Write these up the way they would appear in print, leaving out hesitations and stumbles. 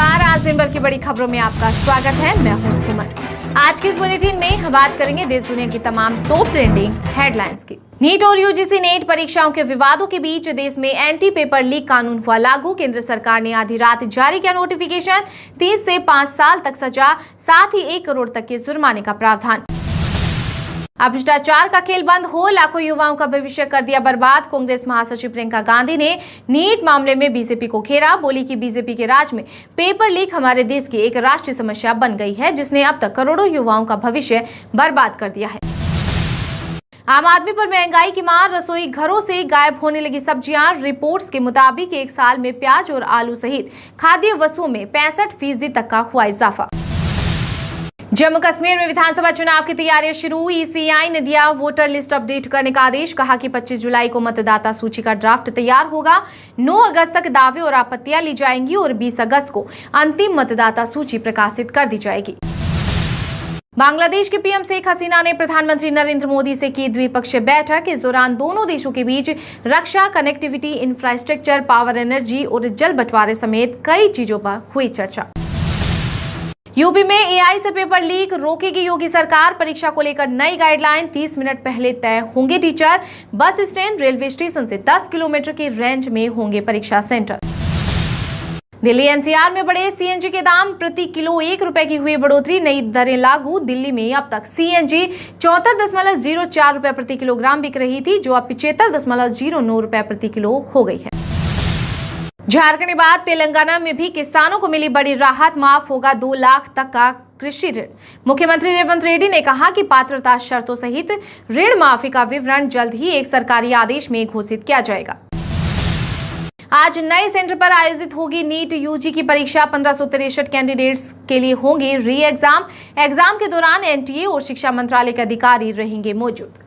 नमस्कार, आज दिन भर की बड़ी खबरों में आपका स्वागत है। मैं हूं सुमन। आज के इस बुलेटिन में हम बात करेंगे देश दुनिया की तमाम टॉप ट्रेंडिंग हेडलाइंस की। नीट और यूजीसी नेट परीक्षाओं के विवादों के बीच देश में एंटी पेपर लीक कानून हुआ लागू। केंद्र सरकार ने आधी रात जारी किया नोटिफिकेशन। 3 से 5 साल तक सजा, साथ ही 1 करोड़ तक के जुर्माने का प्रावधान। अब भ्रष्टाचार का खेल बंद हो, लाखों युवाओं का भविष्य कर दिया बर्बाद। कांग्रेस महासचिव प्रियंका गांधी ने नीट मामले में बीजेपी को घेरा। बोली कि बीजेपी के राज में पेपर लीक हमारे देश की एक राष्ट्रीय समस्या बन गई है, जिसने अब तक करोड़ों युवाओं का भविष्य बर्बाद कर दिया है। आम आदमी पर महंगाई की मार, रसोई घरों से गायब होने लगी सब्जियां। रिपोर्ट्स के मुताबिक 1 साल में प्याज और आलू सहित खाद्य वस्तुओं में 65% तक का हुआ इजाफा। जम्मू कश्मीर में विधानसभा चुनाव की तैयारियां शुरू। ईसीआई ने दिया वोटर लिस्ट अपडेट करने का आदेश। कहा कि 25 जुलाई को मतदाता सूची का ड्राफ्ट तैयार होगा। 9 अगस्त तक दावे और आपत्तियां ली जाएंगी और 20 अगस्त को अंतिम मतदाता सूची प्रकाशित कर दी जाएगी। बांग्लादेश के पीएम शेख हसीना ने प्रधानमंत्री नरेंद्र मोदी से की द्विपक्षीय बैठक। इस दौरान दोनों देशों के बीच रक्षा, कनेक्टिविटी, इंफ्रास्ट्रक्चर, पावर, एनर्जी और जल बंटवारे समेत कई चीजों पर हुई चर्चा। यूपी में एआई से पेपर लीक रोकेगी योगी सरकार। परीक्षा को लेकर नई गाइडलाइन। 30 मिनट पहले तय होंगे teacher. Bus stand, railway station से 10 किलोमीटर की रेंज में होंगे परीक्षा सेंटर। दिल्ली एनसीआर में बढ़े सीएनजी के दाम। प्रति किलो 1 रुपए की हुई बढ़ोतरी। नई दरें लागू। दिल्ली में अब तक सीएनजी 74.04 रुपए प्रति किलोग्राम बिक रही थी, जो अब 75.09 रुपए प्रति किलो हो गई है। झारखंड के बाद तेलंगाना में भी किसानों को मिली बड़ी राहत। माफ होगा 2 लाख तक का कृषि ऋण। मुख्यमंत्री रेवंत रेड्डी ने कहा कि पात्रता शर्तों सहित ऋण माफी का विवरण जल्द ही एक सरकारी आदेश में घोषित किया जाएगा। आज नए सेंटर पर आयोजित होगी नीट यूजी की परीक्षा। 1563 कैंडिडेट्स के लिए होंगे री एग्जाम। एग्जाम के दौरान एनटीए और शिक्षा मंत्रालय के अधिकारी रहेंगे मौजूद।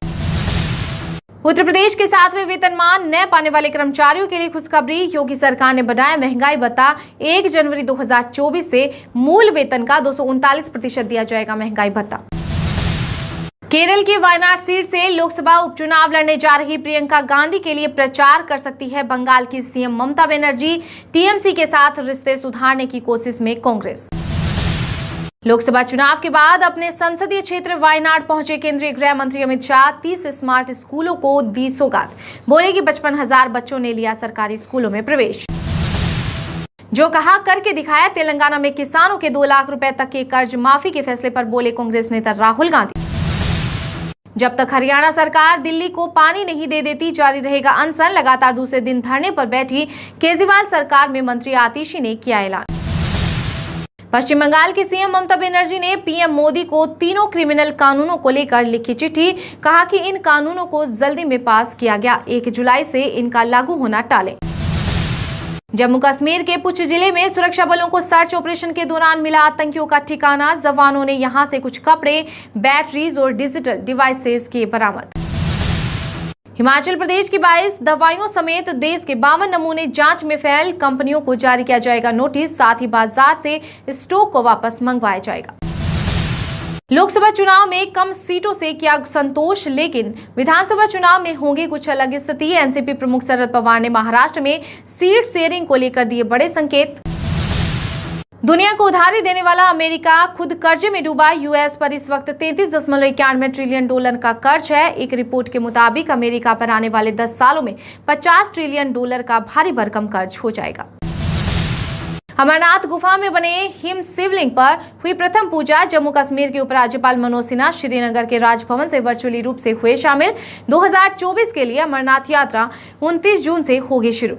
उत्तर प्रदेश के 7वें वेतनमान न पाने वाले कर्मचारियों के लिए खुशखबरी। योगी सरकार ने बढ़ाया महंगाई भत्ता। 1 जनवरी 2024 से मूल वेतन का 239% दिया जाएगा महंगाई भत्ता। केरल की वायनाड सीट से लोकसभा उपचुनाव लड़ने जा रही प्रियंका गांधी के लिए प्रचार कर सकती है बंगाल की सीएम ममता बनर्जी। टीएमसी के साथ रिश्ते सुधारने की कोशिश में कांग्रेस। लोकसभा चुनाव के बाद अपने संसदीय क्षेत्र वायनाड पहुंचे केंद्रीय गृह मंत्री अमित शाह। 30 स्मार्ट स्कूलों को दी सौगात। बोले कि 55,000 बच्चों ने लिया सरकारी स्कूलों में प्रवेश। जो कहा करके दिखाया। तेलंगाना में किसानों के 2 लाख रुपए तक के कर्ज माफी के फैसले पर बोले कांग्रेस नेता राहुल गांधी। जब तक हरियाणा सरकार दिल्ली को पानी नहीं दे देती, जारी रहेगा अनशन। लगातार दूसरे दिन धरने पर बैठी केजरीवाल सरकार में मंत्री आतिशी ने किया ऐलान। पश्चिम बंगाल की सीएम ममता बनर्जी ने पीएम मोदी को तीनों क्रिमिनल कानूनों को लेकर लिखी चिट्ठी। कहा कि इन कानूनों को जल्दी में पास किया गया। 1 जुलाई से इनका लागू होना टालें। जम्मू कश्मीर के पुंछ जिले में सुरक्षा बलों को सर्च ऑपरेशन के दौरान मिला आतंकियों का ठिकाना। जवानों ने यहां से कुछ कपड़े, बैटरीज और डिजिटल डिवाइसेस किए बरामद। हिमाचल प्रदेश की 22 दवाइयों समेत देश के 52 नमूने जांच में फेल। कंपनियों को जारी किया जाएगा नोटिस। साथ ही बाजार से स्टॉक को वापस मंगवाया जाएगा। लोकसभा चुनाव में कम सीटों से किया संतोष, लेकिन विधानसभा चुनाव में होंगी कुछ अलग स्थिति। एनसीपी प्रमुख शरद पवार ने महाराष्ट्र में सीट शेयरिंग को लेकर दिए बड़े संकेत। दुनिया को उधारी देने वाला अमेरिका खुद कर्जे में डूबा। यूएस पर इस वक्त $33.91 ट्रिलियन का कर्ज है। एक रिपोर्ट के मुताबिक अमेरिका पर आने वाले 10 सालों में $50 ट्रिलियन का भारी भरकम कर्ज हो जाएगा। अमरनाथ गुफा में बने हिम शिवलिंग पर हुई प्रथम पूजा। जम्मू कश्मीर के उपराज्यपाल मनोज सिन्हा श्रीनगर के राजभवन से वर्चुअली रूप से हुए शामिल। 2024 के लिए अमरनाथ यात्रा 29 जून से होगी शुरू।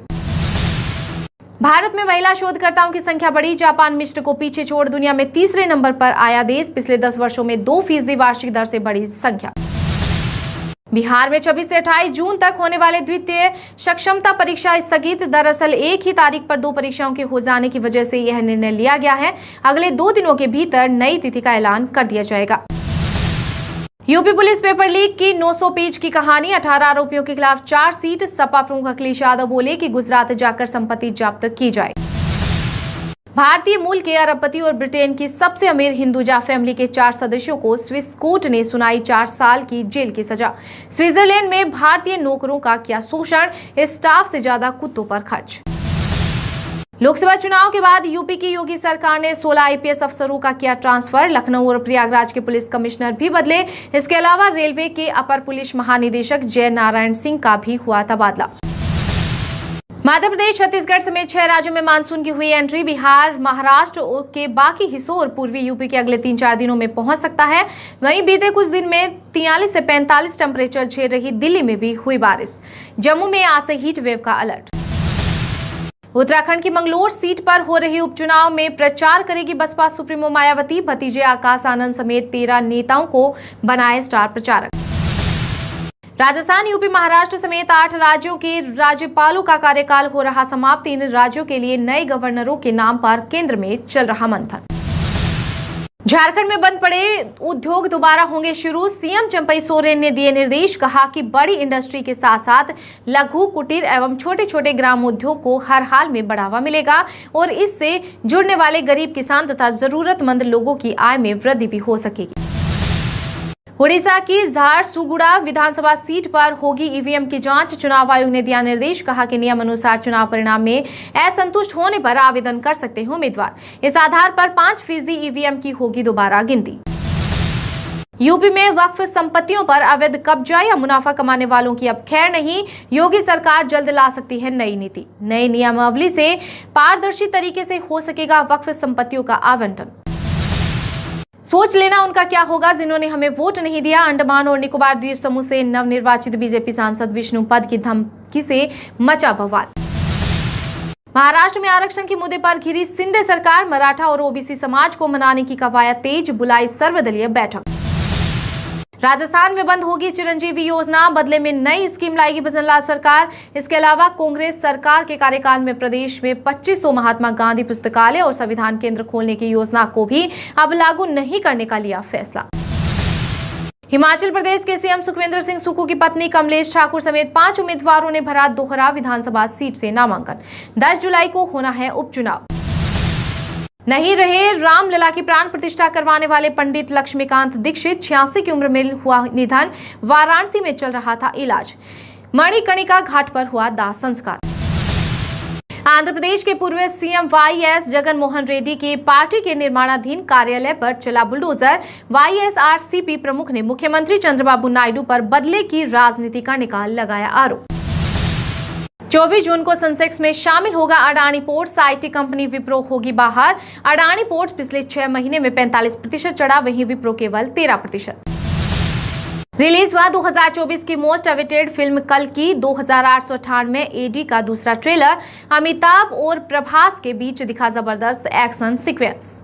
भारत में महिला शोधकर्ताओं की संख्या बढ़ी। जापान मिस्र को पीछे छोड़ दुनिया में 3रे नंबर पर आया देश। पिछले 10 वर्षों में 2% वार्षिक दर से बढ़ी संख्या। बिहार में 26 से 28 जून तक होने वाले द्वितीय सक्षमता परीक्षा स्थगित। दरअसल एक ही तारीख पर 2 परीक्षाओं के हो जाने की वजह से यह निर्णय लिया गया है। अगले 2 दिनों के भीतर नई तिथि का ऐलान कर दिया जाएगा। यूपी पुलिस पेपर लीक की 900 पेज की कहानी। 18 आरोपियों के खिलाफ चार्जशीट। सपा प्रमुख अखिलेश यादव बोले कि गुजरात जाकर संपत्ति जब्त की जाए। भारतीय मूल के अरबपति और ब्रिटेन की सबसे अमीर हिंदुजा फैमिली के 4 सदस्यों को स्विस कोर्ट ने सुनाई 4 साल की जेल की सजा। स्विट्जरलैंड में भारतीय नौकरों का किया शोषण। स्टाफ से ज्यादा कुत्तों पर खर्च। लोकसभा चुनाव के बाद यूपी की योगी सरकार ने 16 आईपीएस अफसरों का किया ट्रांसफर। लखनऊ और प्रयागराज के पुलिस कमिश्नर भी बदले। इसके अलावा रेलवे के अपर पुलिस महानिदेशक जय नारायण सिंह का भी हुआ तबादला। मध्य प्रदेश, छत्तीसगढ़ समेत 6 राज्यों में मानसून की हुई एंट्री। बिहार, महाराष्ट्र के बाकी हिस्सों और पूर्वी यूपी के अगले 3-4 दिनों में पहुंच सकता है। वहीं बीते कुछ दिन में 43 से 45 टेम्परेचर झेल रही दिल्ली में भी हुई बारिश। जम्मू में आज से हीट वेव का अलर्ट। उत्तराखंड की मंगलोर सीट पर हो रहे उपचुनाव में प्रचार करेगी बसपा सुप्रीमो मायावती। भतीजे आकाश आनंद समेत 13 नेताओं को बनाए स्टार प्रचारक। राजस्थान, यूपी, महाराष्ट्र समेत 8 राज्यों के राज्यपालों का कार्यकाल हो रहा समाप्त। 3 राज्यों के लिए नए गवर्नरों के नाम पर केंद्र में चल रहा मंथन। झारखंड में बंद पड़े उद्योग दोबारा होंगे शुरू। सीएम चंपई सोरेन ने दिए निर्देश। कहा कि बड़ी इंडस्ट्री के साथ साथ लघु, कुटीर एवं छोटे छोटे ग्राम उद्योग को हर हाल में बढ़ावा मिलेगा और इससे जुड़ने वाले गरीब किसान तथा जरूरतमंद लोगों की आय में वृद्धि भी हो सकेगी। उड़ीसा की झारसुगुड़ा विधानसभा सीट पर होगी ईवीएम की जांच। चुनाव आयोग ने दिया निर्देश। कहा कि नियम अनुसार चुनाव परिणाम में असंतुष्ट होने पर आवेदन कर सकते हैं उम्मीदवार। इस आधार पर 5% ईवीएम की होगी दोबारा गिनती। यूपी में वक्फ संपत्तियों पर अवैध कब्जा या मुनाफा कमाने वालों की अब खैर नहीं। योगी सरकार जल्द ला सकती है नई नीति। नई नियमावली से पारदर्शी तरीके से हो सकेगा वक्फ संपत्तियों का आवंटन। सोच लेना उनका क्या होगा जिन्होंने हमें वोट नहीं दिया। अंडमान और निकोबार द्वीप समूह से नवनिर्वाचित बीजेपी सांसद विष्णु पद की धमकी से मचा बवाल। महाराष्ट्र में आरक्षण के मुद्दे पर घिरी शिंदे सरकार। मराठा और ओबीसी समाज को मनाने की कवायद तेज। बुलाई सर्वदलीय बैठक। राजस्थान में बंद होगी चिरंजीवी योजना। बदले में नई स्कीम लाएगी भजनलाल सरकार। इसके अलावा कांग्रेस सरकार के कार्यकाल में प्रदेश में 2500 महात्मा गांधी पुस्तकालय और संविधान केंद्र खोलने की योजना को भी अब लागू नहीं करने का लिया फैसला। हिमाचल प्रदेश के सीएम सुखविंदर सिंह सुक्खू की पत्नी कमलेश ठाकुर समेत 5 उम्मीदवारों ने भरा दोहरा विधानसभा सीट से नामांकन। 10 जुलाई को होना है उपचुनाव। नहीं रहे रामलला की प्राण प्रतिष्ठा करवाने वाले पंडित लक्ष्मीकांत दीक्षित। 86 की उम्र में हुआ निधन। वाराणसी में चल रहा था इलाज। मणिकर्णिका घाट पर हुआ दाह संस्कार। आंध्र प्रदेश के पूर्व सीएम वाईएस जगन मोहन रेड्डी के पार्टी के निर्माणाधीन कार्यालय पर चला बुलडोजर। वाईएसआरसीपी प्रमुख ने मुख्यमंत्री चंद्रबाबू नायडू पर बदले की राजनीति करने का लगाया आरोप। 24 जून को सेंसेक्स में शामिल होगा Adani ports. IT company Wipro होगी बाहर। अडानी पोर्ट्स पिछले 6 महीने में 45% चढ़ा, वहीं विप्रो केवल 13%। रिलीज हुआ 2024 की मोस्ट अवेटेड फिल्म कल की। 2898 एडी का दूसरा ट्रेलर। अमिताभ और प्रभास के बीच दिखा जबरदस्त एक्शन सीक्वेंस।